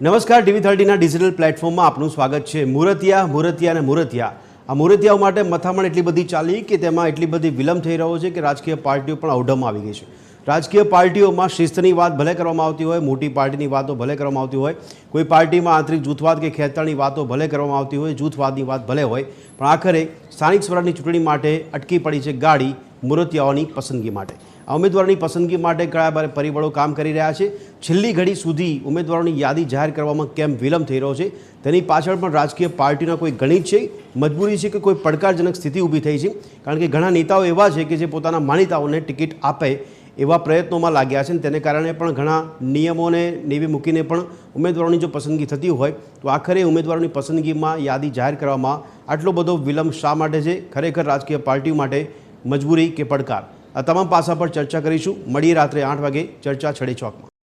નમસ્કાર, TV30ના ડિજિટલ પ્લેટફોર્મમાં આપનું સ્વાગત છે। મુરતિયા આ મુરતિયાઓ માટે મથામણ એટલી બધી ચાલી કે તેમાં એટલી બધી વિલંબ થઈ રહ્યો છે કે રાજકીય પાર્ટીઓ પણ અવઢવમાં આવી ગઈ છે। રાજકીય પાર્ટીઓમાં શિસ્તની વાત ભલે કરવામાં આવતી હોય, મોટી પાર્ટીની વાતો ભલે કરવામાં આવતી હોય, કોઈ પાર્ટીમાં આંતરિક જૂથવાદ કે ખેંચાણની વાતો ભલે કરવામાં આવતી હોય, જૂથવાદની વાત ભલે હોય, પણ આખરે સ્થાનિક સ્વરાજની ચૂંટણી માટે અટકી પડી છે ગાડી મુરતિયાઓની પસંદગી માટે। આ ઉમેદવારોની પસંદગી માટે કયા પરિબળો કામ કરી રહ્યા છે, છેલ્લી ઘડી સુધી ઉમેદવારોની યાદી જાહેર કરવામાં કેમ વિલંબ થઈ રહ્યો છે, તેની પાછળ પણ રાજકીય પાર્ટીના કોઈ ગણિત છે, મજબૂરી છે કે કોઈ પડકારજનક સ્થિતિ ઊભી થઈ છે। કારણ કે ઘણા નેતાઓ એવા છે કે જે પોતાના માનીતાઓને ટિકિટ આપે એવા પ્રયત્નોમાં લાગ્યા છે, તેને કારણે પણ ઘણા નિયમોને નેવી મૂકીને પણ ઉમેદવારોની જો પસંદગી થતી હોય તો આખરે ઉમેદવારોની પસંદગીમાં યાદી જાહેર કરવામાં આટલો બધો વિલંબ શા માટે છે? ખરેખર રાજકીય પાર્ટીઓ માટે મજબૂરી કે પડકાર? આ તમામ પાસા પર ચર્ચા કરીશું। મળીએ રાત્રે 8 વાગે ચર્ચા છડે ચોકમાં।